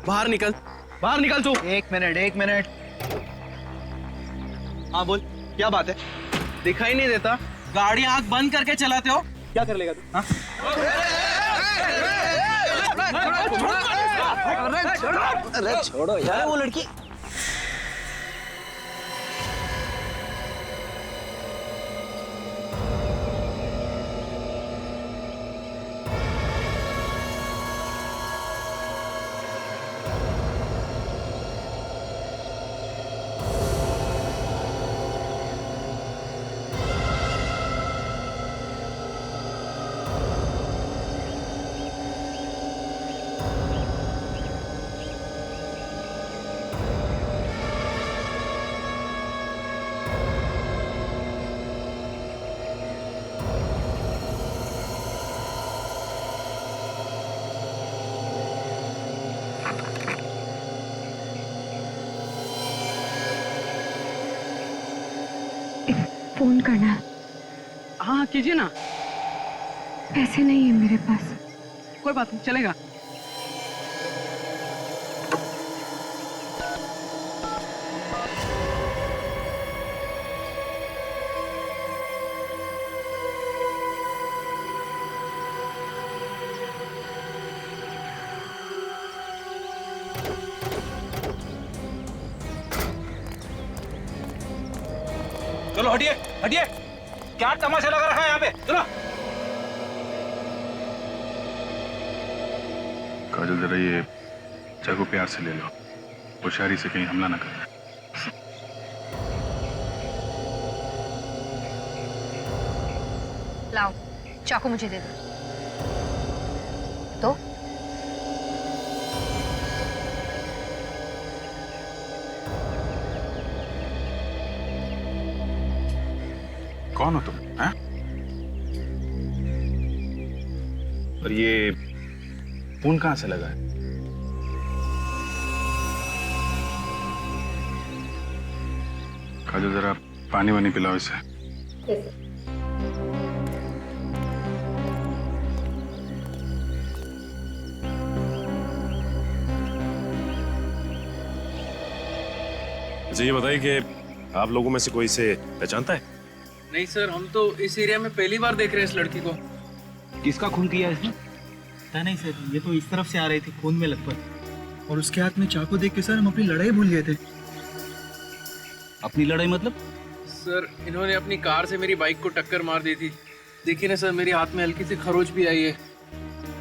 बाहर निकल, बाहर निकल तू। एक मिनट। हाँ बोल, क्या बात है? दिखाई नहीं देता? गाड़ी आंख बंद करके चलाते हो? क्या कर लेगा तू? हाँ? अरे छोड़ो यार वो लड़की। फोन करना है। हाँ कीजिए ना। पैसे नहीं है मेरे पास। कोई बात नहीं, चलेगा। चलो हटिए हटिए, क्या तमाशा लगा रखा है यहाँ पे? चलो। काजल जरा ये चाकू प्यार से ले लो, होशियारी से कहीं हमला ना कर। लाओ चाकू मुझे दे दो। तो कौन हो तुम? हैं? और ये खून कहां से लगा है? काजल जरा पानी वानी पिलाओ इसे। अच्छा ये बताइए कि आप लोगों में से कोई इसे पहचानता है? नहीं सर, हम तो इस एरिया में पहली बार देख रहे हैं इस लड़की को। किसका खून किया है इसने? पता नहीं सर, ये तो इस तरफ से आ रही थी खून में लथपथ, और उसके हाथ में चाकू देख के सर हम अपनी लड़ाई भूल गए थे। अपनी लड़ाई मतलब? सर इन्होंने अपनी कार से मेरी बाइक को टक्कर मार दी थी। देखिए ना सर, मेरे हाथ में हल्की सी खरोच भी आई है।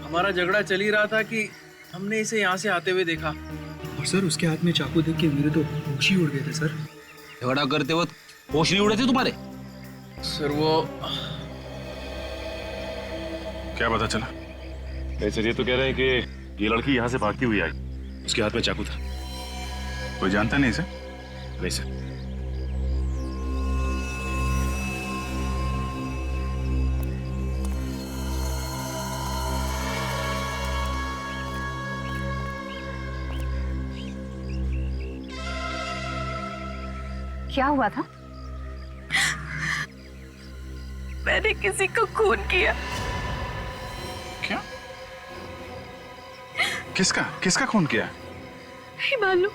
हमारा झगड़ा चल ही रहा था कि हमने इसे यहाँ से आते हुए देखा। और सर उसके हाथ में चाकू देख के मेरे तो होश ही उड़ गए थे सर। झगड़ा करते वक्त होश नहीं उड़े थे तुम्हारे? सर वो क्या पता चला? नहीं सर, ये तो कह रहे हैं कि ये लड़की यहाँ से भागती हुई आई, उसके हाथ में चाकू था। कोई जानता नहीं इसे? नहीं सर। क्या हुआ था? मैंने किसी को खून किया। क्या? किसका किसका खून किया? नहीं मालूम।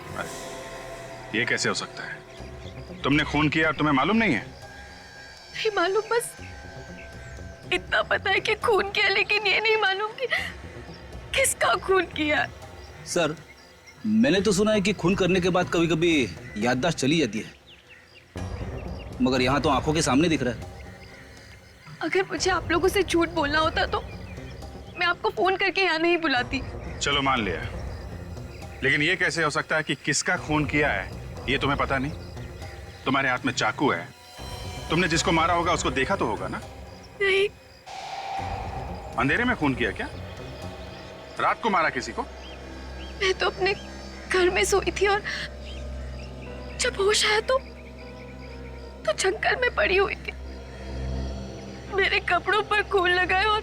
ये कैसे हो सकता है? तुमने खून किया और तुम्हें मालूम नहीं है? नहीं मालूम, बस इतना पता है कि खून किया, लेकिन ये नहीं मालूम कि किसका खून किया। सर मैंने तो सुना है कि खून करने के बाद कभी कभी याददाश्त चली जाती है, मगर यहाँ तो आंखों के सामने दिख रहा है। अगर मुझे आप लोगों से झूठ बोलना होता तो मैं आपको फोन करके यहाँ नहीं बुलाती। चलो मान लिया, लेकिन ये कैसे हो सकता है कि किसका खून किया है ये तुम्हें पता नहीं? तुम्हारे हाथ में चाकू है, तुमने जिसको मारा होगा उसको देखा तो होगा ना? नहीं। अंधेरे में खून किया क्या? रात को मारा किसी को? मैं तो अपने घर में सोई थी और जब होश आया तो जंगल में पड़ी हुई थी। मेरे कपड़ों पर खून लगा है और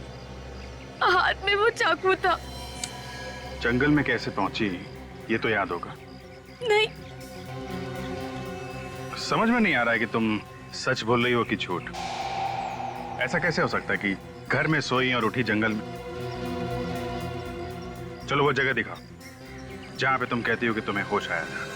हाथ में वो चाकू था। जंगल में कैसे पहुंची ये तो याद होगा। नहीं। समझ में नहीं आ रहा है कि तुम सच बोल रही हो कि झूठ। ऐसा कैसे हो सकता है कि घर में सोई और उठी जंगल में? चलो वो जगह दिखाओ जहां पे तुम कहती हो कि तुम्हें होश आया था।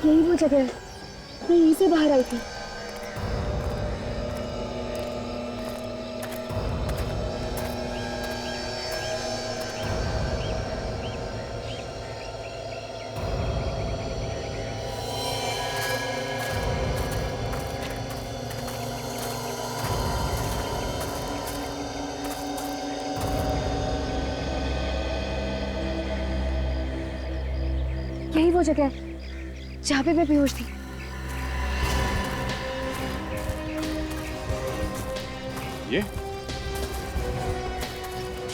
यही वो जगह है, मैं यहीं से बाहर आई थी। यही वो जगह है जहाँ पे मैं बेहोश थी। ये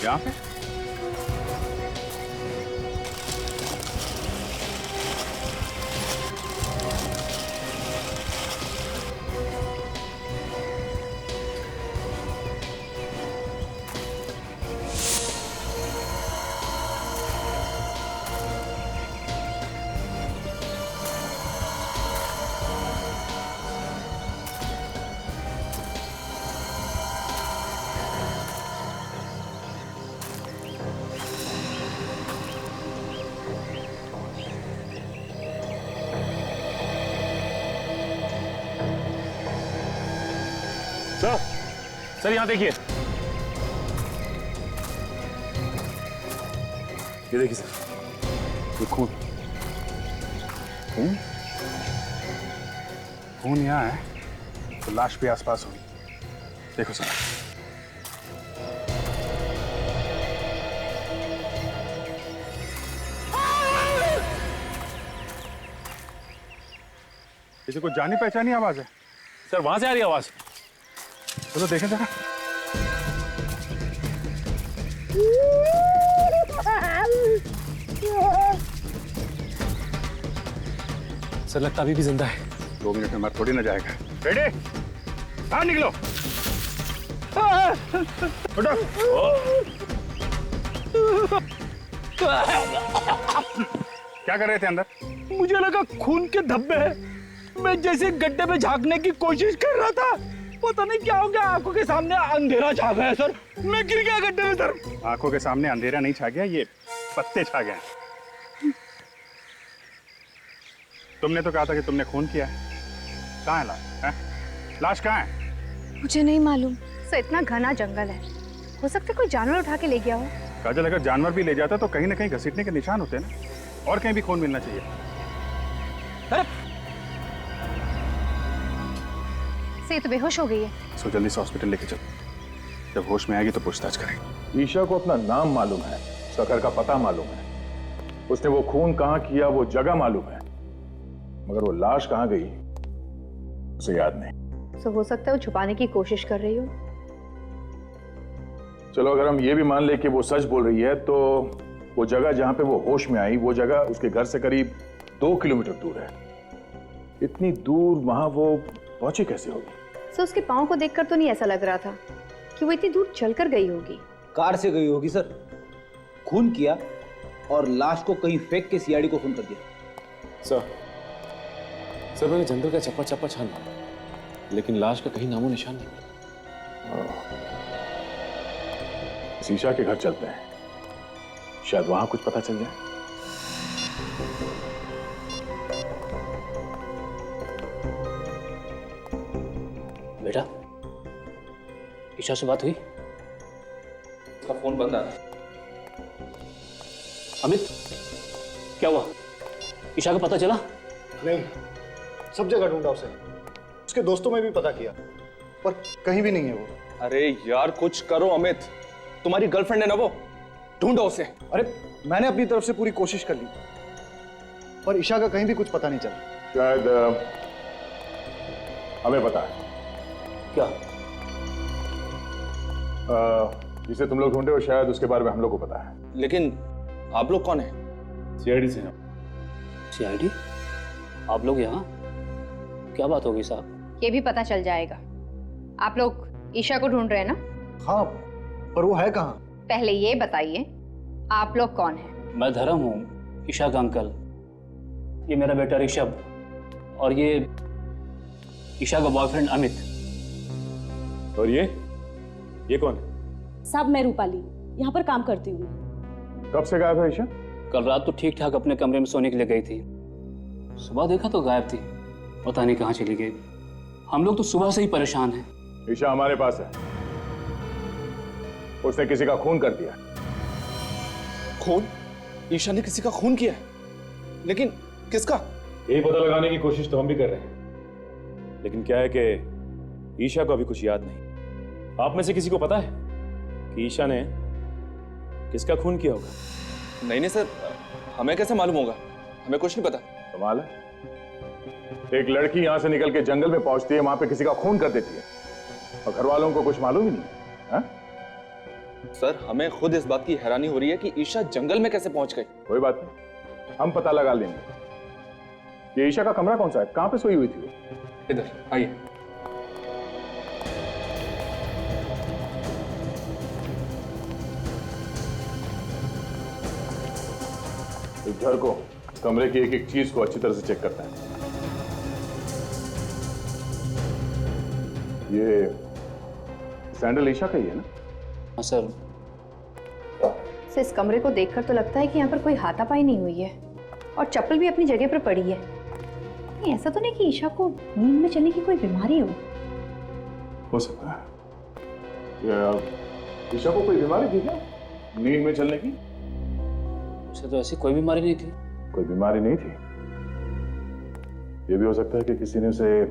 यहाँ पे? सर यहाँ देखिए, ये देखिए सर, ये खून खून खून यहाँ है तो लाश भी आसपास होगी। देखो सर, इसे कुछ जानी पहचानी आवाज है। सर वहां से आ रही आवाज। चलो देखें जरा। सर लगता अभी भी जिंदा है। 2 मिनट में मर थोड़ी ना जाएगा। रेडी, बाहर निकलो। उठो। क्या कर रहे थे अंदर? मुझे लगा खून के धब्बे हैं। मैं जैसे गड्ढे में झांकने की कोशिश कर रहा था, पता नहीं क्या हो गया, आंखों के सामने अंधेरा छा गया सर। मैं गिर गया गड्ढे में सर। आंखों के सामने अंधेरा नहीं छा गया, ये पत्ते छा गए। तुमने तो कहा था कि तुमने खून किया है। कहाँ है लाश? लाश कहाँ है? मुझे नहीं मालूम। सर इतना घना जंगल है, हो सकता है कोई जानवर उठा के ले गया हो। काजल, अगर जानवर भी ले जाता तो कहीं ना कहीं घसीटने के निशान होते हैं ना, और कहीं भी खून मिलना चाहिए। से तो बेहोश हो गई है। सो जल्दी से हॉस्पिटल लेके चलो, जब होश में आएगी तो पूछताछ करेंगे। ईशा को अपना नाम मालूम है, उसका घर का पता मालूम है, उसने वो खून कहां किया वो जगह मालूम है, मगर वो लाश कहां गई उसे याद नहीं। तो हो सकता है वो छुपाने की कोशिश कर रही हो। चलो अगर हम ये भी मान ले कि वो सच बोल रही है, तो वो जगह जहां पे वो होश में आई, वो जगह उसके घर से करीब 2 किलोमीटर दूर है। इतनी दूर वहां वो पहुंची कैसे होगी? सर उसके पाँव को देखकर तो नहीं ऐसा लग रहा था कि वो इतनी दूर चलकर गई होगी। कार से गई होगी सर, खून किया और लाश को कहीं फेंक के सीआईडी को फोन कर दिया। सर मैंने जंगल का चप्पा चप्पा छाना, लेकिन लाश का कहीं नामो निशान नहीं। ईशा के घर चलते हैं, शायद वहां कुछ पता चल जाए। बेटा, ईशा से बात हुई? उसका फोन बंद आ रहा है। अमित, क्या हुआ? ईशा का पता चला? नहीं, सब जगह ढूंढा उसे, उसके दोस्तों में भी पता किया, पर कहीं भी नहीं है वो। अरे यार कुछ करो अमित, तुम्हारी गर्लफ्रेंड है ना वो, ढूंढो उसे। अरे मैंने अपनी तरफ से पूरी कोशिश कर ली, पर ईशा का कहीं भी कुछ पता नहीं चला। शायद हमें पता है क्या? जिसे तुम लोग ढूंढे हो, शायद उसके बारे में हम लोग को पता है। लेकिन आप लोग कौन है? सीआईडी से। सीआईडी? आप लोग यहाँ? क्या बात होगी साहब? ये भी पता चल जाएगा। आप लोग ईशा को ढूंढ रहे हैं ना? हाँ, पर वो है कहाँ? पहले ये बताइए आप लोग कौन हैं? मैं धर्म हूँ, ईशा का अंकल। ये मेरा बेटा ऋषभ, और ये ईशा का बॉयफ्रेंड अमित। और ये कौन है? साहब मैं रूपाली, यहाँ पर काम करती हूँ। कब से गायब है ईशा? कल रात तो ठीक ठाक अपने कमरे में सोने के लिए गई थी, सुबह देखा तो गायब थी, पता नहीं कहाँ चली गई। हम लोग तो सुबह से ही परेशान हैं। ईशा हमारे पास है, उसने किसी का खून कर दिया। खून? ईशा ने किसी का खून किया है? लेकिन किसका? यही पता लगाने की कोशिश तो हम भी कर रहे हैं, लेकिन क्या है कि ईशा को अभी कुछ याद नहीं। आप में से किसी को पता है कि ईशा ने किसका खून किया होगा? नहीं नहीं सर, हमें कैसे मालूम होगा? हमें कुछ नहीं पता। कमाल है, एक लड़की यहां से निकल के जंगल में पहुंचती है, वहां पे किसी का खून कर देती है और घर वालों को कुछ मालूम ही नहीं है। सर हमें खुद इस बात की हैरानी हो रही है कि ईशा जंगल में कैसे पहुंच गई। कोई बात नहीं, हम पता लगा लेंगे। ये ईशा का कमरा कौन सा है? कहां पे सोई हुई थी वो? इधर आइए। इस घर को, कमरे की एक एक चीज को अच्छी तरह से चेक करता है। ये सैंडल ईशा का ही है ना? हाँ सर। से इस कमरे को देखकर तो लगता है कि यहाँ पर कोई हाथापाई नहीं हुई है और चप्पल भी अपनी जगह पर पड़ी है। नहीं, ऐसा तो नहीं कि ईशा को नींद में चलने की कोई बीमारी हो सकता है। ईशा को कोई बीमारी थी क्या नींद में चलने की? उसे तो ऐसी कोई बीमारी नहीं थी। कोई बीमारी नहीं थी। ये भी हो सकता है कि किसी ने उसे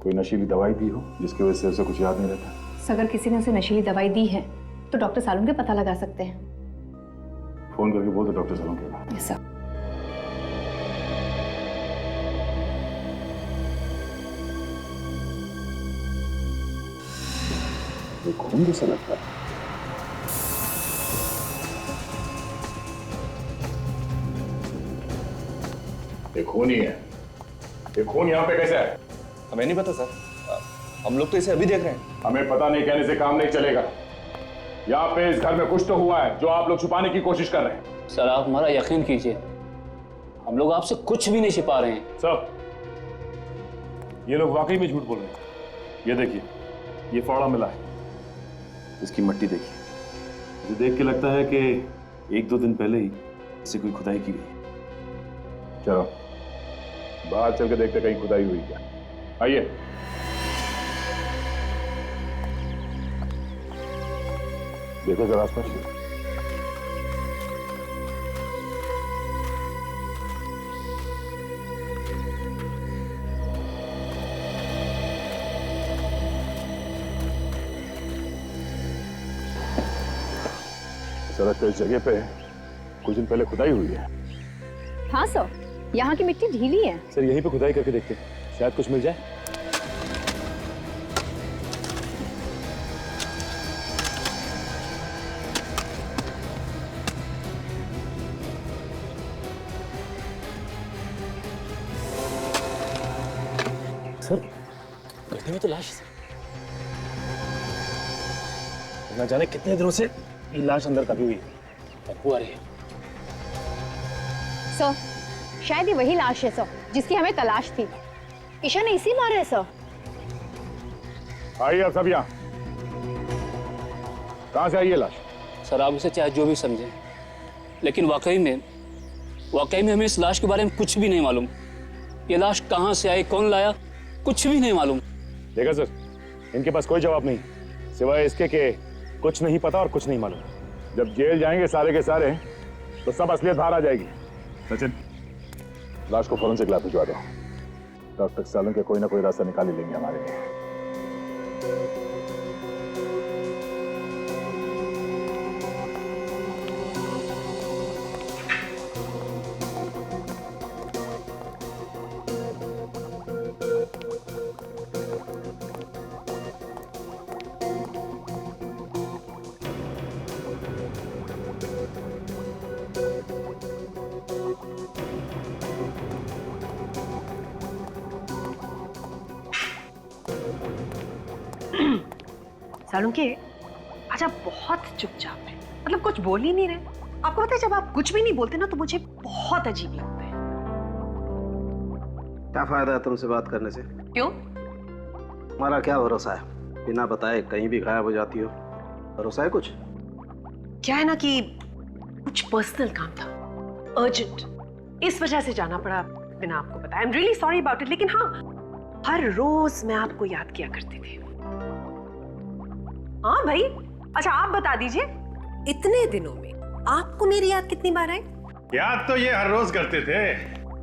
कोई नशीली दवाई दी हो जिसकी वजह से उसे कुछ याद नहीं रहता। अगर किसी ने उसे नशीली दवाई दी है तो डॉक्टर सालून के पता लगा सकते हैं। फोन करके बोल दो डॉक्टर सालून के पास। Yes sir. ये खून जैसा लगता है। ये खून ही है। ये खून यहाँ पे कैसे है? हमें नहीं पता सर, हम लोग तो इसे अभी देख रहे हैं। हमें पता नहीं कहने से काम नहीं चलेगा। यहाँ पे इस घर में कुछ तो हुआ है जो आप लोग छुपाने की कोशिश कर रहे हैं। सर आप हमारा यकीन कीजिए, हम लोग आपसे कुछ भी नहीं छिपा रहे हैं। सब ये लोग वाकई में झूठ बोल रहे हैं। ये देखिए, ये फावड़ा मिला है, इसकी मट्टी देखिए। मुझे देख के लगता है कि 1-2 दिन पहले ही इसे कोई खुदाई की गई। चलो बाहर चल के देखते कहीं खुदाई हुई क्या। आइए। देखो जरा आसपास। सड़क पे इस जगह पे कुछ दिन पहले खुदाई हुई है। हाँ सर, यहाँ की मिट्टी ढीली है। सर यहीं पे खुदाई करके देखते हैं, शायद कुछ मिल जाए। सर गड्ढे में तो लाश है। ना जाने कितने दिनों से ये लाश अंदर दबी हुई है। हुआ रही है सर, शायद ये वही लाश है सर जिसकी हमें तलाश थी। ईशा ने इसी मारा है सर। आइए अब सब यहाँ। कहाँ से आई है लाश? सर आप इसे चाहे जो भी समझें, लेकिन वाकई में हमें इस लाश के बारे में कुछ भी नहीं मालूम। ये लाश कहाँ से आई, कौन लाया, कुछ भी नहीं मालूम। देखा सर, इनके पास कोई जवाब नहीं सिवाय इसके कि कुछ नहीं पता और कुछ नहीं मालूम। जब जेल जाएंगे सारे के सारे तो सब असलियत बाहर आ जाएगी। सचिन, लाश को फौरन से लैब भिजवा दो। डॉक्टर सालों के कोई ना कोई रास्ता निकाल ही लेंगे हमारे लिए। सालुंके, आज आप बहुत चुपचाप हैं, मतलब कुछ बोल ही नहीं रहे। आपको पता है जब आप कुछ भी नहीं बोलते ना तो मुझे बहुत अजीब लगता है। क्या फायदा है तुमसे बात करने से? क्यों? हमारा क्या भरोसा है बिना बताए कहीं भी गायब हो जाती हो। भरोसा है कुछ? क्या है ना कि कुछ पर्सनल काम था, अर्जेंट, इस वजह से जाना पड़ा बिना आपको बताया। I am really sorry about it. लेकिन हाँ, हर रोज मैं आपको याद किया करती थी। हाँ भाई, अच्छा आप बता दीजिए, इतने दिनों में आपको मेरी याद कितनी बार आई? याद तो ये हर रोज करते थे,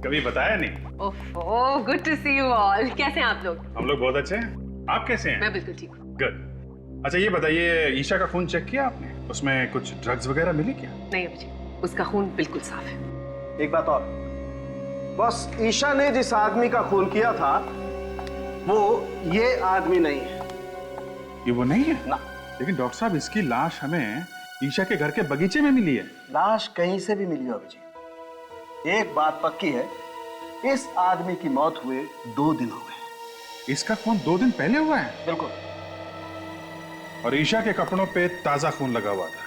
कभी बताया नहीं। Oh, good to see you all. कैसे हैं आप लोग? हम लोग बहुत अच्छे हैं, आप कैसे हैं? मैं बिल्कुल ठीक हूँ। गुड। अच्छा ये बताइए, ईशा का खून चेक किया आपने? उसमें कुछ ड्रग्स वगैरह मिली क्या? नहीं अभिजीत, उसका खून बिल्कुल साफ है। एक बात और, बस ईशा ने जिस आदमी का खून किया था वो ये आदमी नहीं है। ये वो नहीं है ना। लेकिन डॉक्टर साहब, इसकी लाश हमें ईशा के घर के बगीचे में मिली है। लाश कहीं से भी मिली हो अभिजीत, एक बात पक्की है, इस आदमी की मौत हुए 2 दिन हो गए। इसका खून 2 दिन पहले हुआ है? बिल्कुल। और ईशा के कपड़ों पे ताजा खून लगा हुआ था,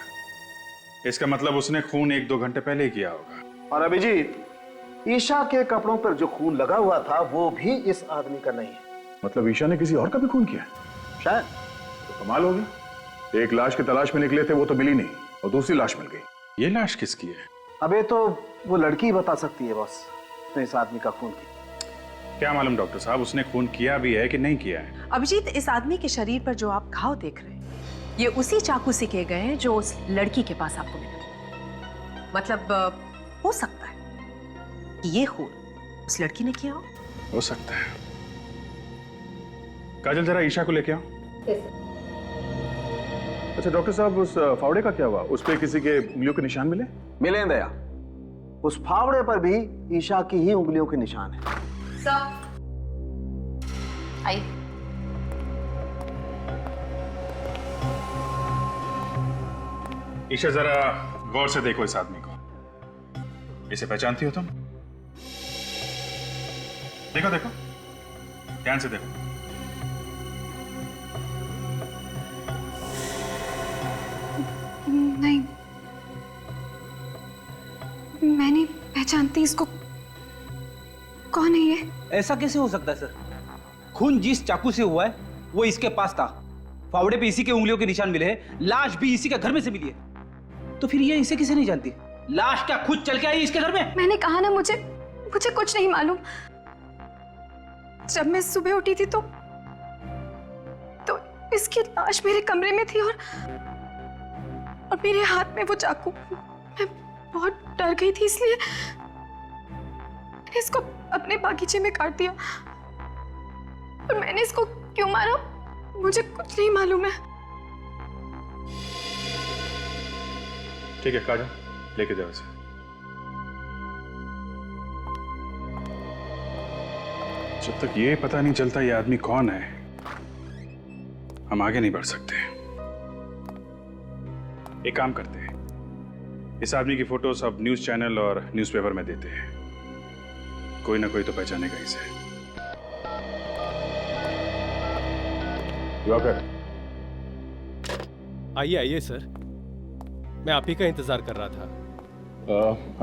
इसका मतलब उसने खून 1-2 घंटे पहले ही किया होगा। और अभिजीत, ईशा के कपड़ों पर जो खून लगा हुआ था वो भी इस आदमी का नहीं है। मतलब ईशा ने किसी और का भी खून किया? शायद। तो कमाल हो गया, एक लाश की तलाश में निकले थे, वो तो मिली नहीं और दूसरी लाश मिल गई। ये लाश किसकी है? अबे तो वो लड़की ही बता सकती है बॉस, तो इस आदमी का खून किया। क्या मालूम डॉक्टर साहब, उसने खून किया भी है कि नहीं किया है? अभिजीत, इस आदमी के शरीर पर जो आप घाव देख रहे हैं, ये उसी चाकू से किए गए हैं जो उस लड़की के पास आपको मिला। मतलब हो सकता है कि ये खून उस लड़की ने किया हो सकता है। काजल, जरा ईशा को लेके आओ। अच्छा डॉक्टर साहब, उस फावड़े का क्या हुआ? उस पे किसी के उंगलियों के निशान मिले? मिले दया, उस फावड़े पर भी ईशा की ही उंगलियों के निशान है। सर आइए। ईशा, जरा गौर से देखो इस आदमी को। इसे पहचानती हो तुम? देखो देखो, ध्यान से देखो। नहीं, मैं नहीं पहचानती इसको। कौन है ये? ऐसा कैसे हो सकता है सर? खून जिस चाकू से हुआ है वो इसके पास था, फावड़े पे इसी के उंगलियों के निशान मिले हैं, लाश भी इसी के घर में से मिली है। तो फिर ये इसे किसे नहीं जानती? लाश क्या खुद चल के आई इसके घर में? मैंने कहा ना, मुझे कुछ नहीं मालूम। जब मैं सुबह उठी थी तो इसकी लाश मेरे कमरे में थी और मेरे हाथ में वो चाकू। मैं बहुत डर गई थी, इसलिए मैंने इसको अपने बागीचे में काट दिया। और मैंने इसको क्यों मारा मुझे कुछ नहीं मालूम है। ठीक है काजल, लेके जाओ इसे। जब तक ये पता नहीं चलता ये आदमी कौन है, हम आगे नहीं बढ़ सकते। एक काम करते हैं, इस आदमी की फोटो सब न्यूज चैनल और न्यूज़पेपर में देते हैं, कोई ना कोई तो पहचानेगा इसे। आइए आइए सर, मैं आप ही का इंतजार कर रहा था।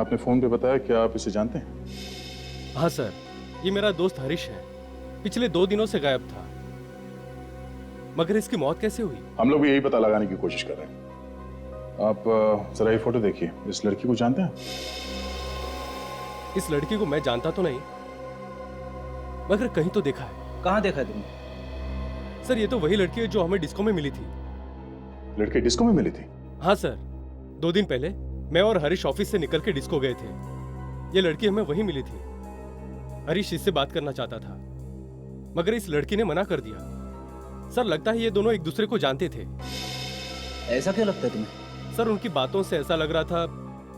आपने फोन पे बताया, क्या आप इसे जानते हैं? हाँ सर, ये मेरा दोस्त हरीश है, पिछले 2 दिनों से गायब था। मगर इसकी मौत कैसे हुई? हम लोग भी यही पता लगाने की कोशिश कर रहे हैं। आप जरा ये फोटो देखिए, इस लड़की को जानते हैं? इस लड़की को मैं जानता तो नहीं, मगर कहीं तो देखा है। कहाँ देखा है तुमने? सर ये तो वही लड़की है जो हमें डिस्को में मिली थी। लड़की डिस्को में मिली थी? हाँ सर, 2 दिन पहले मैं और हरीश ऑफिस से निकल के डिस्को गए थे। ये लड़की हमें वहीं मिली थी। हरीश इससे बात करना चाहता था, मगर इस लड़की ने मना कर दिया। सर लगता है ये दोनों एक दूसरे को जानते थे। ऐसा क्यों लगता है तुम्हें? सर उनकी बातों से ऐसा लग रहा था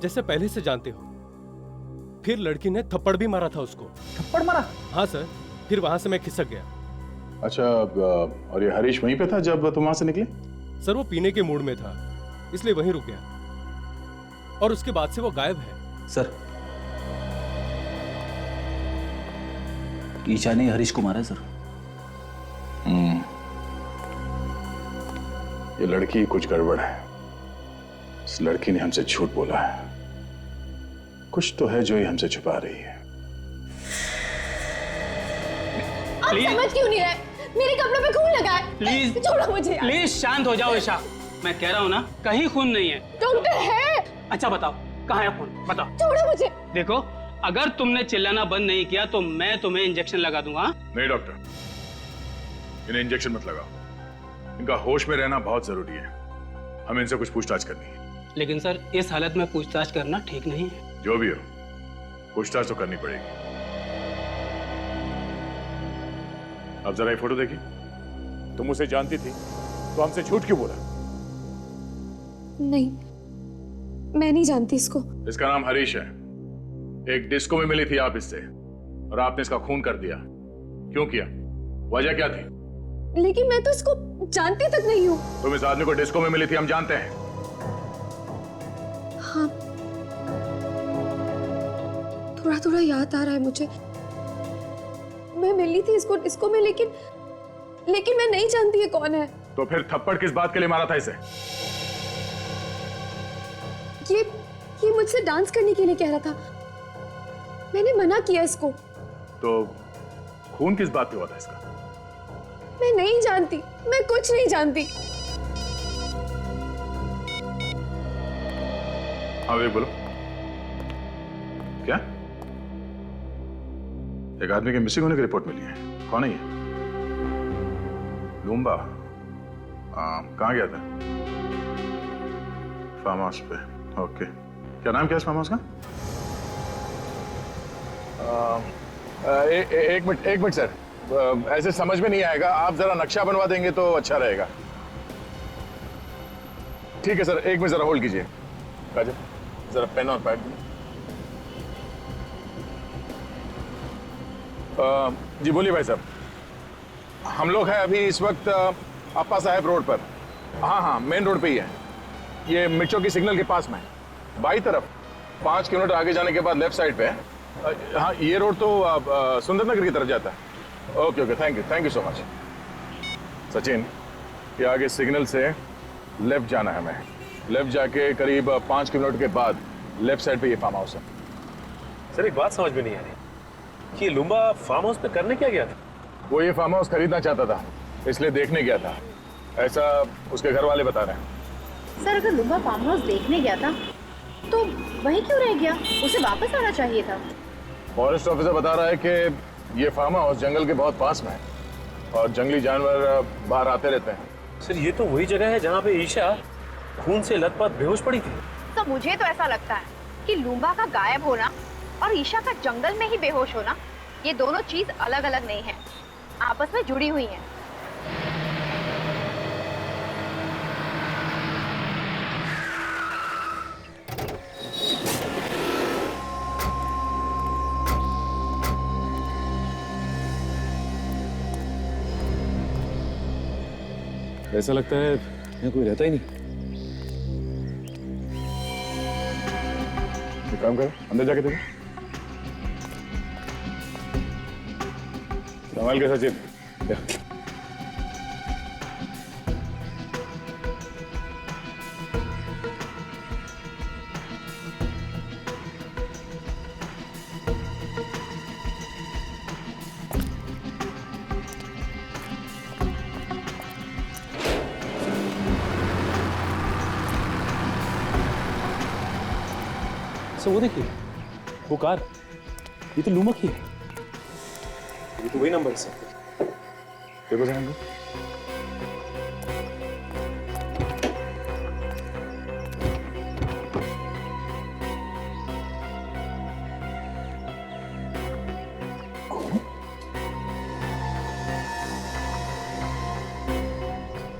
जैसे पहले से जानते हो। फिर लड़की ने थप्पड़ भी मारा था उसको। थप्पड़ मारा? हाँ सर, फिर वहां से मैं खिसक गया। अच्छा, और ये हरीश वहीं पे था जब तुम वहां से निकले? सर वो पीने के मूड में था, इसलिए वहीं रुक गया और उसके बाद से वो गायब है। सर ईशा ने हरीश को मारा है सर। ये लड़की कुछ गड़बड़ है। इस लड़की ने हमसे झूठ बोला है, कुछ तो है जो ये हमसे छुपा रही है। आप समझ क्यों नहीं रहे? मेरे कपड़ों पे खून लगा है। प्लीज छोड़ो मुझे यार। प्लीज शांत हो जाओ ईशा, मैं कह रहा हूँ ना कहीं खून नहीं है। डॉक्टर है। अच्छा बताओ कहाँ है खून, बताओ। छोड़ो मुझे। देखो अगर तुमने चिल्लाना बंद नहीं किया तो मैं तुम्हें इंजेक्शन लगा दूंगा। नहीं डॉक्टर, इन्हें इंजेक्शन मत लगाओ, इनका होश में रहना बहुत जरूरी है, हमें इनसे कुछ पूछताछ करनी है। लेकिन सर इस हालत में पूछताछ करना ठीक नहीं है। जो भी हो, पूछताछ तो करनी पड़ेगी। अब जरा ये फोटो देखिए। तुम उसे जानती थी तो हमसे झूठ क्यों बोला? नहीं, मैं नहीं जानती इसको। इसका नाम हरीश है, एक डिस्को में मिली थी आप इससे और आपने इसका खून कर दिया। क्यों किया? वजह क्या थी? लेकिन मैं तो इसको जानती तक नहीं हूँ। तुम इस आदमी को डिस्को में मिली थी, हम जानते हैं। हाँ, थोड़ा थोड़ा याद आ रहा है मुझे। मैं मिली थी इसको डिस्को में, लेकिन मैं नहीं जानती ये कौन है। तो फिर थप्पड़ किस बात के लिए मारा था इसे? ये मुझसे डांस करने के लिए कह रहा था, मैंने मना किया इसको। तो खून किस बात पे हुआ था इसका? मैं नहीं जानती, मैं कुछ नहीं जानती। हाँ वे बोलो, क्या? एक आदमी के मिसिंग होने की रिपोर्ट मिली है, कौन है ये? लूम्बा? कहाँ गया था? फार्म हाउस पे, ओके। क्या नाम क्या है इस फार्म हाउस का? एक मिनट सर, ऐसे समझ में नहीं आएगा, आप जरा नक्शा बनवा देंगे तो अच्छा रहेगा। ठीक है सर, एक मिनट जरा होल्ड कीजिए। काजल जरा पेन और पैड दीजिए। जी बोलिए भाई साहब। हम लोग हैं अभी इस वक्त अप्पा साहब रोड पर। हाँ मेन रोड पे ही है, ये मिर्चों की सिग्नल के पास में है, बाई तरफ 5 किलोमीटर आगे जाने के बाद लेफ्ट साइड पे है। हाँ ये रोड तो सुंदर नगर की तरफ जाता है। Okay thank you so much. Sachin, ये आगे सिग्नल से लेफ्ट जाना है हमें, लेफ्ट जाके करीब 5 किलोमीटर के बाद लेफ्ट साइड पे ये फार्म हाउस है। सर एक बात समझ में नहीं आ रही कि ये लुम्बा फार्म हाउस पे करने क्या गया था? वो ये फार्म हाउस खरीदना चाहता था, इसलिए देखने गया था, ऐसा उसके घर वाले बता रहे हैं। सर अगर लुम्बा फार्म हाउस देखने गया था तो वहीं क्यों रह गया? उसे वापस आना चाहिए था। फॉरेस्ट ऑफिसर बता रहा है कि ये फार्म हाउस जंगल के बहुत पास में है और जंगली जानवर बाहर आते रहते हैं। सर ये तो वही जगह है जहाँ पे ईशा खून से लथपथ बेहोश पड़ी थी। तो मुझे तो ऐसा लगता है कि लूम्बा का गायब होना और ईशा का जंगल में ही बेहोश होना, ये दोनों चीज अलग अलग नहीं है, आपस में जुड़ी हुई हैं। ऐसा लगता है यहाँ कोई रहता ही नहीं। एक काम करो, अंदर जाके देखो। संभाल के सचिन। सर वो देखिए, वो कार, ये तो लूमा की है। ये तो वही नंबर है सर। देखो जरा।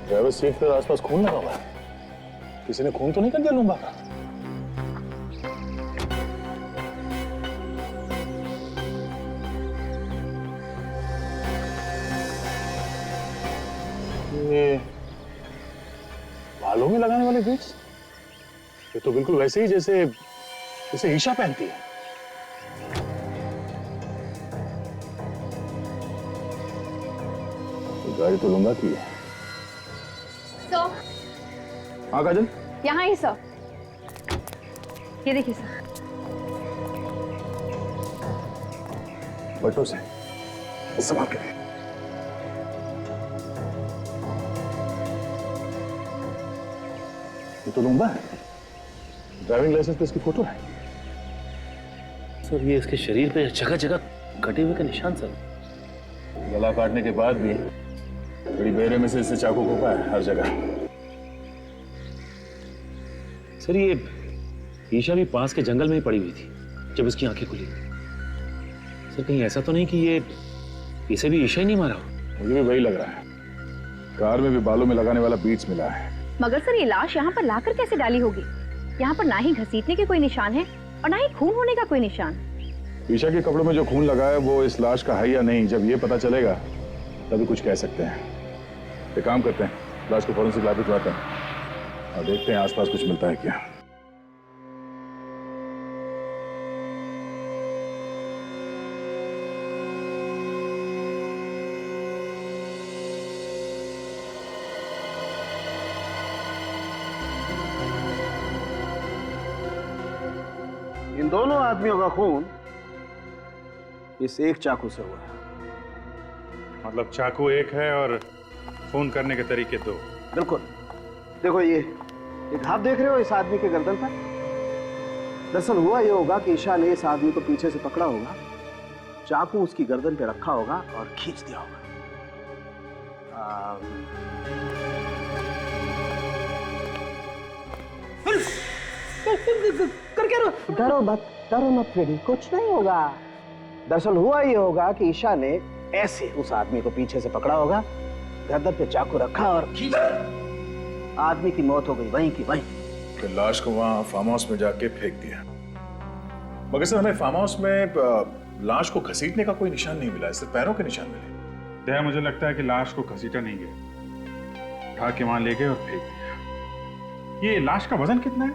ड्राइवर सीट पर आसपास खून लगा हुआ है, किसी ने खून तो नहीं कर दिया लूम्बा का? ये बालों में लगाने वाले बीट्स, ये तो बिल्कुल वैसे ही जैसे ईशा पहनती है। गाड़ी तो लूंगा की है। सर, हाँ काजल, यहाँ ही सर, ये देखिए सर। बटों से संभाल के। ये तो लूंगा है, ड्राइविंग लाइसेंस पे इसकी फोटो है। सर ये इसके शरीर पे जगह जगह कटे हुए का निशान सर। गला काटने के बाद भी बड़ी बेरे में से इससे चाकू घोंपा है हर जगह। सर ये ईशा भी पास के जंगल में ही पड़ी हुई थी जब उसकी आंखें खुली। सर कहीं ऐसा तो नहीं कि ये इसे भी ईशा ही नहीं मारा हो? मुझे भी वही लग रहा है। कार में भी बालों में लगाने वाला बीट्स मिला है। मगर सर ये लाश यहाँ पर लाकर कैसे डाली होगी? यहाँ पर ना ही घसीटने के कोई निशान है और ना ही खून होने का कोई निशान। ईशा के कपड़ों में जो खून लगा है वो इस लाश का है या नहीं, जब ये पता चलेगा तभी कुछ कह सकते हैं। एक काम करते हैं, लाश को फॉरेंसिक लैब भिजवाते हैं और देखते हैं आसपास कुछ मिलता है क्या। इन दोनों आदमियों का खून इस एक चाकू से हुआ है। मतलब चाकू एक है और खून करने के तरीके दो। बिल्कुल। देखो ये घाव देख रहे हो इस आदमी के गर्दन पर? दरअसल हुआ ये होगा कि ईशा ने इस आदमी को पीछे से पकड़ा होगा, चाकू उसकी गर्दन पे रखा होगा और खींच दिया होगा। कर क्या डरो मत फ्रेडी, कुछ नहीं होगा। दरअसल हुआ ये होगा कि ईशा ने ऐसे उस आदमी को पीछे से पकड़ा होगा, गर्दन पे चाकू रखा और खींच दिया। आदमी की मौत हो गई वहीं की वहीं। फिर लाश को वहां फार्म हाउस में जाके फेंक दिया। मगर सर हमें फार्म हाउस में लाश को घसीटने का कोई निशान नहीं मिला, सिर्फ पैरों के निशान मिले। दया मुझे लगता है कि लाश को घसीटा नहीं गया, उठा के वहां ले गए और फेंक दिया। ये लाश का वजन कितना है?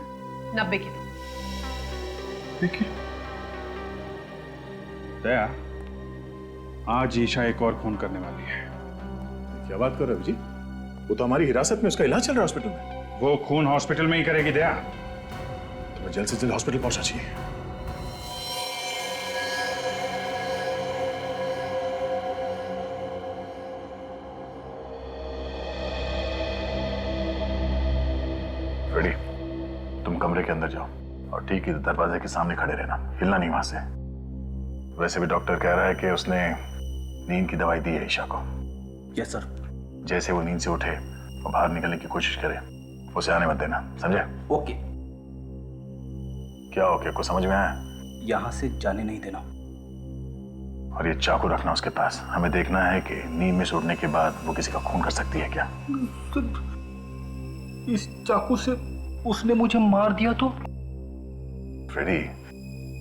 90 किलो। देखिए दया, आज ईशा एक और खून करने वाली है। क्या बात कर रहे हो जी? वो तो हमारी हिरासत में, उसका इलाज चल रहा है हॉस्पिटल में। वो खून हॉस्पिटल में ही करेगी दया। तुम्हें जल्द से जल्द हॉस्पिटल पहुंचना चाहिए। फ्रेडी, तुम कमरे के अंदर जाओ और ठीक ही दरवाजे के सामने खड़े रहना, हिलना नहीं वहां से। वैसे भी डॉक्टर कह रहा है कि उसने नींद की दवाई दी है ईशा को। Yes sir. जैसे वो नींद से उठे और बाहर निकलने की कोशिश करे, उसे आने मत देना, समझे? ओके। क्या ओके? कुछ समझ में आया? यहां से जाने नहीं देना। और ये चाकू रखना उसके पास। हमें देखना है कि नींद में से उठने के बाद वो किसी का खून कर सकती है क्या। इस चाकू से उसने मुझे मार दिया तो? फ्रेडी,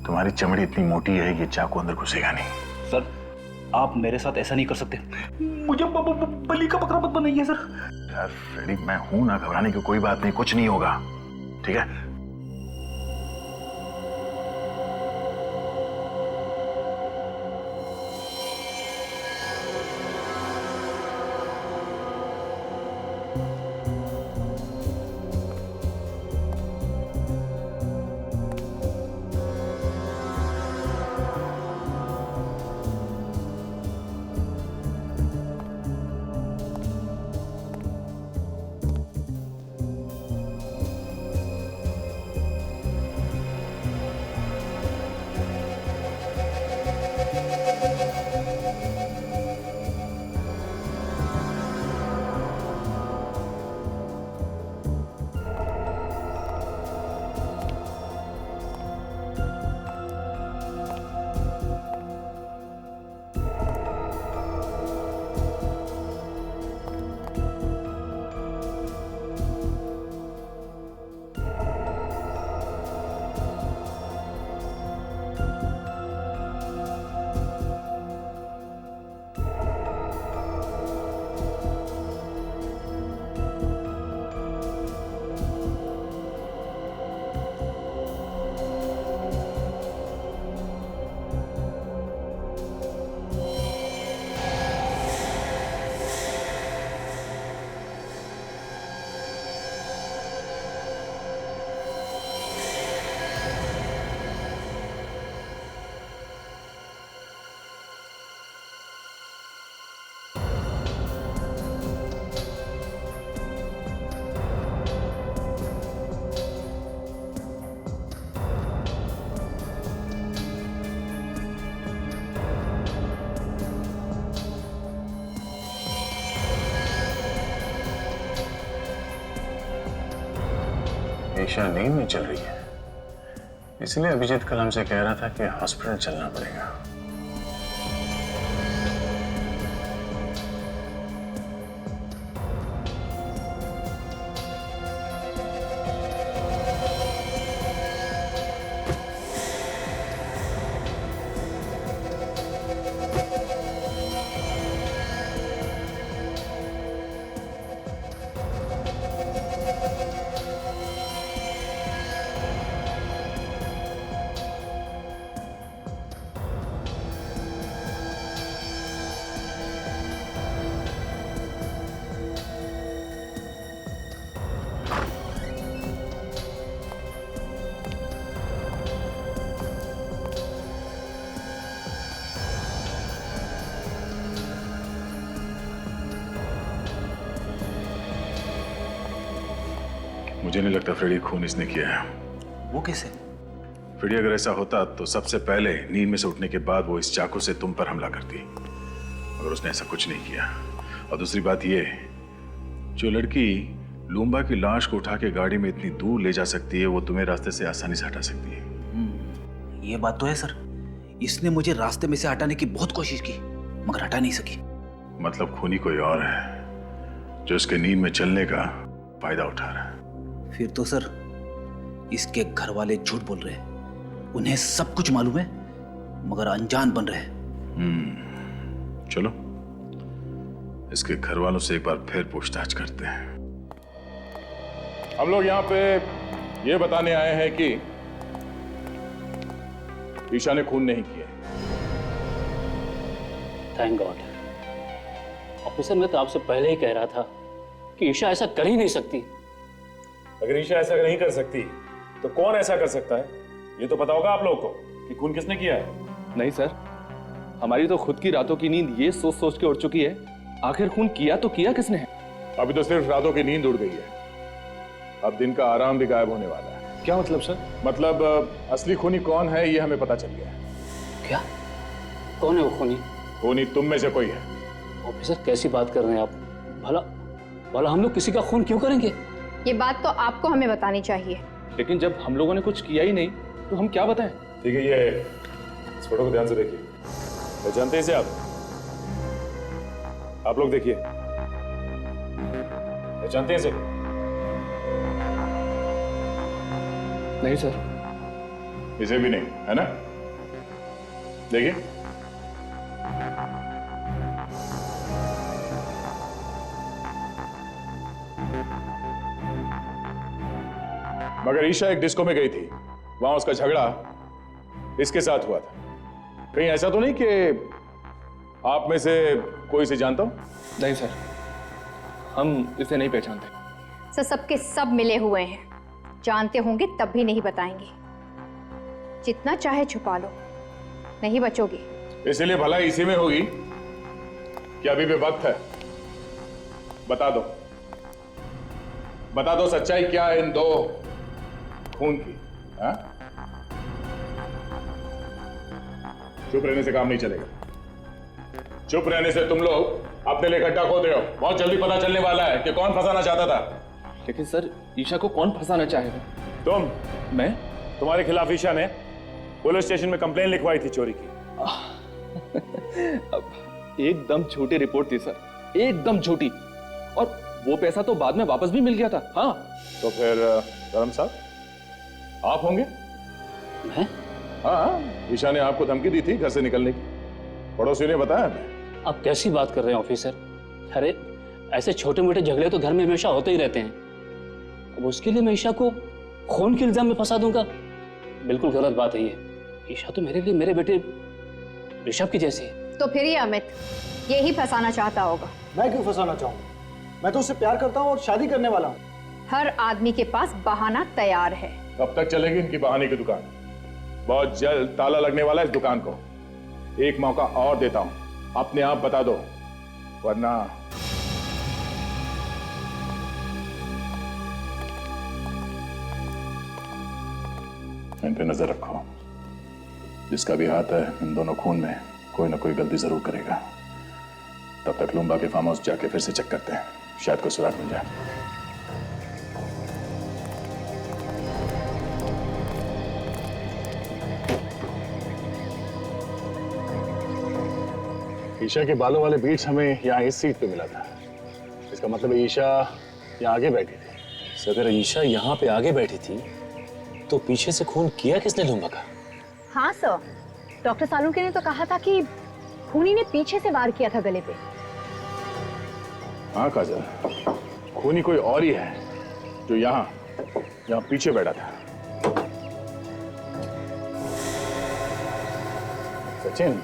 तुम्हारी चमड़ी इतनी मोटी है कि चाकू अंदर घुसेगा नहीं। सर आप मेरे साथ ऐसा नहीं कर सकते। मुझे बलि का बकरा मत बनाइए सर। यार फ्रेडी, मैं हूं ना, घबराने की कोई बात नहीं, कुछ नहीं होगा, ठीक है? ईशा नींद में चल रही है, इसलिए अभिजीत कल हमसे कह रहा था कि हॉस्पिटल चलना पड़ेगा। मुझे नहीं लगता फ्रेडी खून इसने किया है। वो कैसे? फ्रेडी अगर ऐसा होता तो सबसे पहले नींद में से उठने के बाद वो इस चाकू से तुम पर हमला करती, मगर उसने ऐसा कुछ नहीं किया। और दूसरी बात ये, जो लड़की लूम्बा की लाश को उठा के गाड़ी में इतनी दूर ले जा सकती है, वो तुम्हें रास्ते से आसानी से हटा सकती है। ये बात तो है सर, इसने मुझे रास्ते में से हटाने की बहुत कोशिश की मगर हटा नहीं सकी। मतलब खूनी कोई और है जो इसके नींद में चलने का फायदा उठा रहा है। फिर तो सर इसके घर वाले झूठ बोल रहे हैं, उन्हें सब कुछ मालूम है मगर अनजान बन रहे हैं। चलो इसके घर वालों से एक बार फिर पूछताछ करते हैं। हम लोग यहाँ पे ये बताने आए हैं कि ईशा ने खून नहीं किया। Thank God. ऑफिसर, मैं तो आपसे पहले ही कह रहा था कि ईशा ऐसा कर ही नहीं सकती। अगर ईशा ऐसा नहीं कर सकती तो कौन ऐसा कर सकता है, ये तो पता होगा आप लोगों को कि खून किसने किया है। नहीं सर, हमारी तो खुद की रातों की नींद ये सोच सोच के उड़ चुकी है, आखिर खून किया तो किया किसने है। अभी तो सिर्फ रातों की नींद उड़ गई है, अब दिन का आराम भी गायब होने वाला है। क्या मतलब सर? मतलब असली खूनी कौन है ये हमें पता चल गया है। क्या? कौन है वो खूनी? खूनी तुम में से कोई है। ऑफिसर, कैसी बात कर रहे हैं आप? भला भला हम लोग किसी का खून क्यों करेंगे? ये बात तो आपको हमें बतानी चाहिए। लेकिन जब हम लोगों ने कुछ किया ही नहीं तो हम क्या बताएं? ठीक है, ये इस फोटो को ध्यान से देखिए। पहचानते हैं इसे आप लोग देखिए, पहचानते हैं इसे? नहीं सर। इसे भी नहीं, है ना? देखिए, मगर ईशा एक डिस्को में गई थी, वहां उसका झगड़ा इसके साथ हुआ था। कहीं ऐसा तो नहीं कि आप में से कोई इसे जानता हो? नहीं सर, हम इसे नहीं पहचानते। सर, सबके सब मिले हुए हैं, जानते होंगे तब भी नहीं बताएंगे। जितना चाहे छुपा लो, नहीं बचोगे। इसलिए भला इसी में होगी कि अभी भी वक्त है। बता दो, बता दो सच्चाई क्या है इन दो खून की। हाँ? चुप रहने से काम नहीं चलेगा। चुप रहने से तुम लोग अपने लिए गड्ढा खोद रहे हो। बहुत जल्दी पता चलने वाला है कि कौन फंसाना चाहता था। लेकिन सर, ईशा को कौन फंसाना चाहेगा? तुम। मैं? तुम्हारे खिलाफ ईशा ने पुलिस स्टेशन में कंप्लेन लिखवाई थी चोरी की। एकदम झूठी रिपोर्ट थी सर, एकदम झूठी। और वो पैसा तो बाद में वापस भी मिल गया था। हाँ। तो फिर धर्म साहब आप होंगे? मैं? हाँ, ईशा ने आपको धमकी दी थी घर से निकलने की, पड़ोसी ने बताया हमें। आप कैसी बात कर रहे हैं ऑफिसर? अरे ऐसे छोटे मोटे झगड़े तो घर में हमेशा होते ही रहते हैं। अब उसके लिए मैं ईशा को खून के इल्जाम में फंसा दूंगा? बिल्कुल गलत बात है ये। ईशा तो मेरे लिए मेरे बेटे ऋषभ की जैसी है। तो फिर ये अमित यही फंसाना चाहता होगा। मैं क्यों फंसाना चाहूंगा? मैं तो उससे प्यार करता हूँ और शादी करने वाला हूँ। हर आदमी के पास बहाना तैयार है। कब तक चलेगी इनकी बहाने की दुकान? बहुत जल्द ताला लगने वाला है इस दुकान को। एक मौका और देता हूं, अपने आप बता दो, वरना इन पे नजर रखो। जिसका भी हाथ है इन दोनों खून में, कोई ना कोई गलती जरूर करेगा। तब तक लूम्बा के फार्म हाउस जाके फिर से चेक करते हैं, शायद कोई सुराग मिल जाए। ईशा के बालों वाले बीट्स हमें यहाँ इस सीट पे मिला था। इसका मतलब है ईशा यहाँ आगे बैठी थी। सर अगर ईशा यहाँ पे आगे बैठी थी तो पीछे से खून किया किसने लूंबा का? हाँ सर, डॉक्टर सालुंके ने तो कहा था कि खूनी ने पीछे से वार किया था गले पे। हाँ काजल, खूनी कोई और ही है जो यहाँ पीछे बैठा था। सचिन,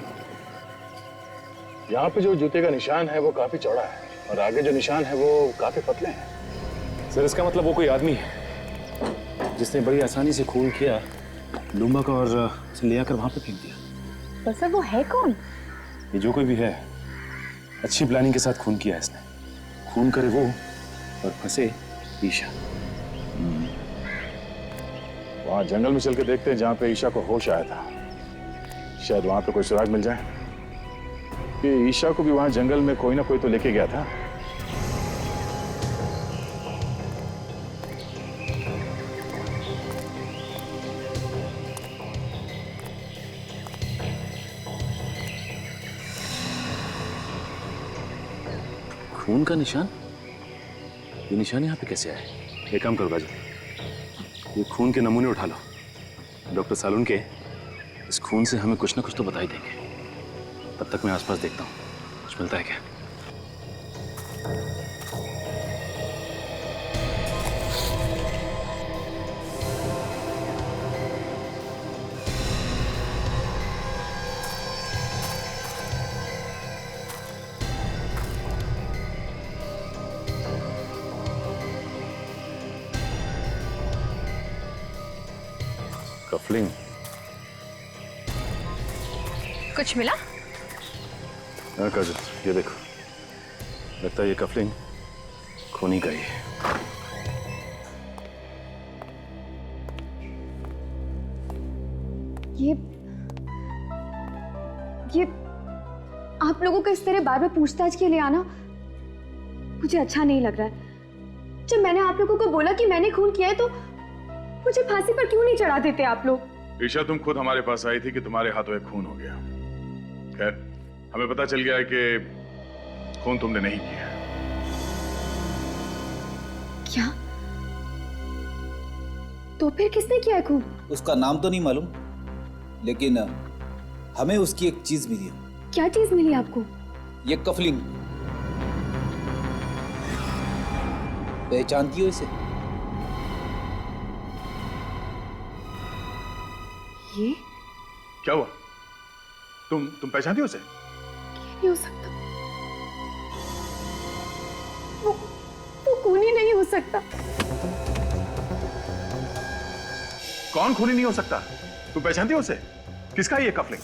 यहाँ पे जो जूते का निशान है वो काफी चौड़ा है और आगे जो निशान है वो काफी पतले हैं। सर इसका मतलब वो कोई आदमी है जिसने बड़ी आसानी से खून किया लूंबा का और उसे ले आकर वहां पे फेंक दिया। पर सर वो है कौन? ये जो कोई भी है अच्छी प्लानिंग के साथ खून किया है इसने। खून करे वो और फंसे ईशा। वहां जंगल में चल के देखते हैं जहां पे ईशा को होश आया था। शायद वहां पे कोई सुराग मिल जाए कि ईशा को भी वहां जंगल में कोई ना कोई तो लेके गया था। खून का निशान? ये निशान यहाँ पे कैसे आए? एक काम करो काजल, ये खून के नमूने उठा लो। डॉक्टर सालुंके इस खून से हमें कुछ ना कुछ तो बता ही देंगे। तब तक मैं आसपास देखता हूँ कुछ मिलता है क्या। कफलिंग। कुछ मिला? हाँ काजल, ये देखो, लगता है ये कफलिंग खूनी का ही है। ये आप लोगों का इस तरह बार बार पूछताछ के लिए आना मुझे अच्छा नहीं लग रहा है। जब मैंने आप लोगों को बोला कि मैंने खून किया है तो मुझे फांसी पर क्यों नहीं चढ़ा देते आप लोग? ईशा, तुम खुद हमारे पास आई थी कि तुम्हारे हाथों एक खून हो गया। खैर, हमें पता चल गया है कि खून तुमने नहीं किया। क्या? तो फिर किसने किया है खून? उसका नाम तो नहीं मालूम, लेकिन हमें उसकी एक चीज मिली है। क्या चीज मिली आपको? ये कफलिंग। पहचानती हो इसे? ये क्या हुआ? तुम पहचानती हो उसे? नहीं हो सकता। वो खूनी नहीं हो सकता। कौन खूनी नहीं हो सकता? तुम पहचानती हो उसे? किसका है ये कफलिंग?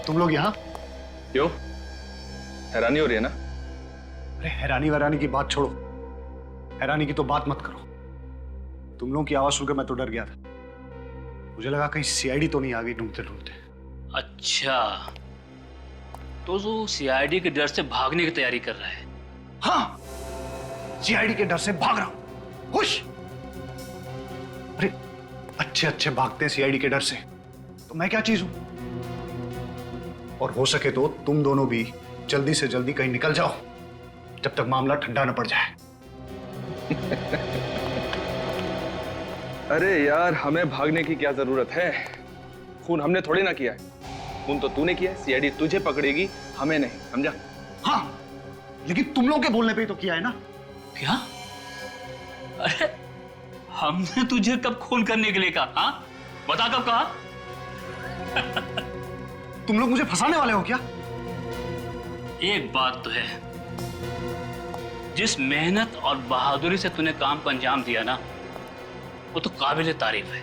तुम लोग यहाँ? क्यों? हैरानी हो रही है ना? अरे हैरानी वैरानी की बात छोड़ो, हैरानी की तो बात मत करो। तुम लोगों की आवाज सुनकर मैं तो डर गया था। मुझे लगा कहीं सीआईडी तो नहीं आ गई ढूंढते ढूंढते। अच्छा, तो जो सीआईडी के डर से भागने की तैयारी कर रहा है? हाँ, सीआईडी के डर से भाग रहा हूं। खुश? अरे अच्छे अच्छे भागते हैं सीआईडी के डर से, तो मैं क्या चीज हूं? और हो सके तो तुम दोनों भी जल्दी से जल्दी कहीं निकल जाओ जब तक मामला ठंडा न पड़ जाए। अरे यार, हमें भागने की क्या जरूरत है? खून हमने थोड़ी ना किया है, खून तो तूने किया है। सीआईडी तुझे पकड़ेगी, हमें नहीं, समझा? हाँ, लेकिन तुम लोगों के बोलने पे ही तो किया है ना। क्या? अरे हमने तुझे कब खून करने के लिए कहा? हाँ, बता कब कहा? तुम लोग मुझे फंसाने वाले हो क्या? एक बात तो है, जिस मेहनत और बहादुरी से तूने काम को अंजाम दिया ना, वो तो काबिल तारीफ है।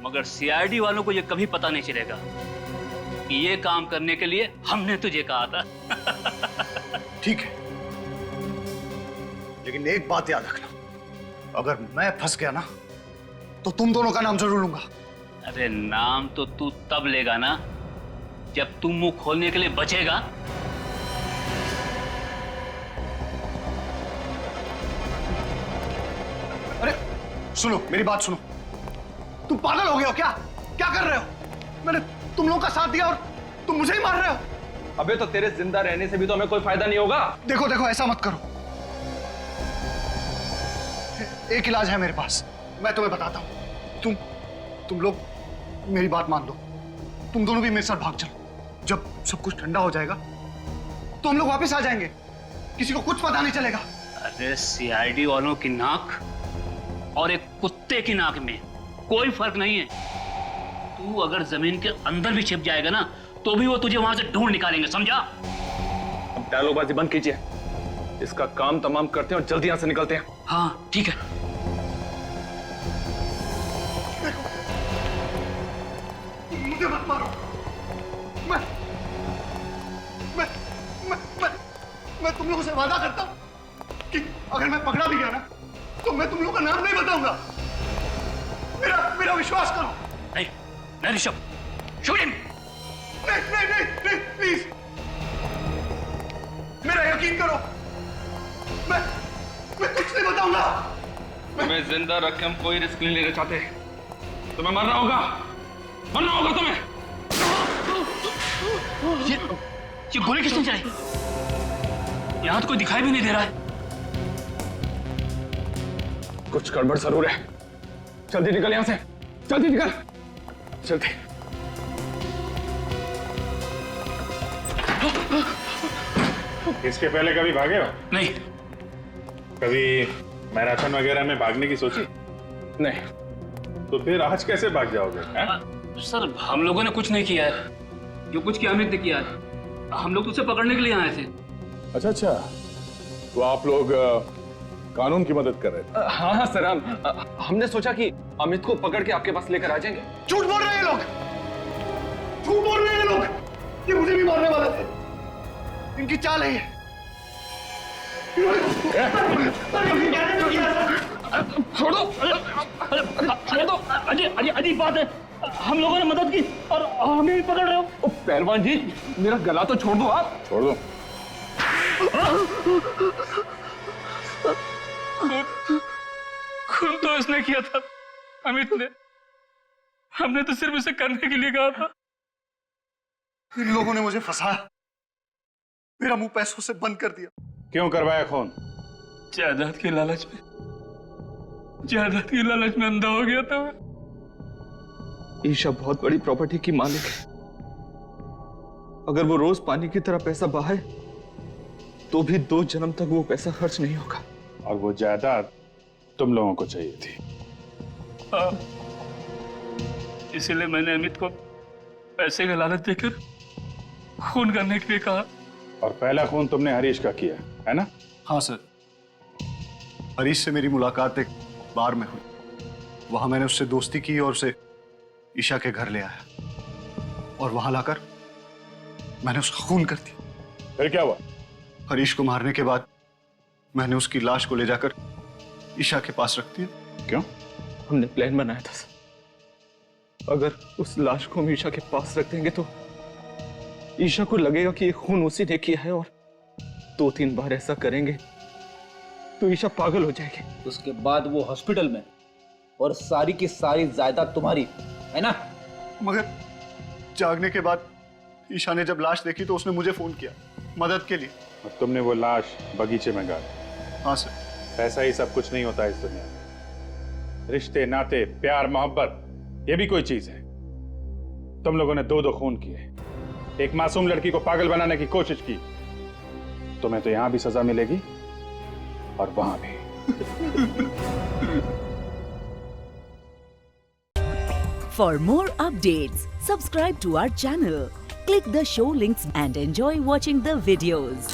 मगर सीआईडी वालों को ये कभी पता नहीं चलेगा कि ये काम करने के लिए हमने तुझे कहा था। ठीक है, लेकिन एक बात याद रखना, अगर मैं फंस गया ना तो तुम दोनों का नाम जरूर लूंगा। अरे नाम तो तू तब लेगा ना जब तू मुंह खोलने के लिए बचेगा। अरे सुनो, मेरी बात सुनो। तुम पागल हो गए हो क्या? क्या कर रहे हो? मैंने तुम लोगों का साथ दिया और तुम मुझे ही मार रहे हो। अबे तो तेरे जिंदा रहने से भी तो हमें कोई फायदा नहीं होगा। देखो देखो, ऐसा मत करो। एक इलाज है मेरे पास, मैं तुम्हें बताता हूं। तुम लोग मेरी बात मान लो, तुम दोनों भी मेरे साथ भाग चलो। जब सब कुछ ठंडा हो जाएगा तो हम लोग वापस आ जाएंगे, किसी को कुछ पता नहीं चलेगा। अरे सीआईडी वालों की नाक और एक कुत्ते की नाक में कोई फर्क नहीं है। तू अगर जमीन के अंदर भी छिप जाएगा ना तो भी वो तुझे वहां से ढूंढ निकालेंगे, समझा? अब डायलॉगबाजी बंद कीजिए, इसका काम तमाम करते हैं और जल्दी यहां से निकलते हैं। हाँ ठीक है। मुझे मत मारो। मैं तुम लोगों से वादा करता हूं कि अगर मैं पकड़ा भी गया ना तो मैं तुम लोगों का नाम नहीं बताऊंगा। मेरा विश्वास करो। नहीं ऋषभ, शूट हिम। नहीं, प्लीज मेरा यकीन करो। मैं कुछ नहीं बताऊंगा। तुम्हें जिंदा रख के हम कोई रिस्क नहीं लेना चाहते। तुम्हें मरना होगा तुम्हें। ये गोली किसने चलाई? यहां तो कोई दिखाई भी नहीं दे रहा है। कुछ गड़बड़ जरूर है। जल्दी निकल यहां से, जल्दी निकल, जल्दी। इसके पहले कभी भागे हो? नहीं। कभी मैराथन वगैरह में भागने की सोची? नहीं। तो फिर आज कैसे भाग जाओगे? सर हम लोगों ने कुछ नहीं किया है, जो कुछ किया अमित ने किया है। हम लोग तो उसे पकड़ने के लिए आए थे। अच्छा, तो आप लोग कानून की मदद कर रहे थे? हाँ सर, हमने सोचा कि अमित को पकड़ के आपके पास लेकर आ जाएंगे। झूठ बोल रहे हैं लोग, झूठ बोल रहे हैं लोग। ये मुझे भी मारने वाले थे, इनकी चाल है ये। छोड़ो। अरे तो अजीब बात है, हम लोगों ने मदद की और हमें भी पकड़ रहे हो। पहलवान जी, मेरा गला तो छोड़ दो आप। छोड़ दो। खून तो इसने किया था, अमित ने। हमने तो सिर्फ इसे करने के लिए कहा था। इन लोगों ने मुझे फंसाया, मेरा मुंह पैसों से बंद कर दिया। क्यों करवाया खून? जायदाद के लालच में अंधा हो गया था मैं। ईशा बहुत बड़ी प्रॉपर्टी की मालिक है। अगर वो रोज पानी की तरह पैसा बहाए तो भी 2 जन्म तक वो पैसा खर्च नहीं होगा। और वो जायदाद तुम लोगों को चाहिए थी। इसीलिए मैंने अमित को पैसे का लालच देकर खून करने के लिए कहा। और पहला खून तुमने हरीश का किया है ना? हाँ सर, हरीश से मेरी मुलाकात एक बार में हुई। वहां मैंने उससे दोस्ती की और उसे ईशा के घर ले आया और वहां लाकर मैंने उसका खून कर दिया। फिर क्या हुआ? हरीश को मारने के बाद मैंने उसकी लाश को ले जाकर ईशा के पास रख दिया। क्यों? हमने प्लान बनाया था सर, अगर उस लाश को हम ईशा के पास रख देंगे तो ईशा को लगेगा कि ये खून उसी ने किया है, और 2-3 बार ऐसा करेंगे तो ईशा पागल हो जाएगी। उसके बाद वो हॉस्पिटल में, और सारी की सारी जायदाद तुम्हारी है ना? मगर जागने के बाद ईशा ने जब लाश देखी तो उसने मुझे फोन किया मदद के लिए। और तुमने वो लाश बगीचे में गाड़ी? हाँ सर। पैसा ही सब कुछ नहीं होता इस दुनिया में। रिश्ते, नाते, प्यार, मोहब्बत, ये भी कोई चीज है। तुम लोगों ने 2 खून किए, एक मासूम लड़की को पागल बनाने की कोशिश की। तुम्हें तो यहां भी सजा मिलेगी और वहां भी। For more updates, subscribe to our channel, click the show links and enjoy watching the videos.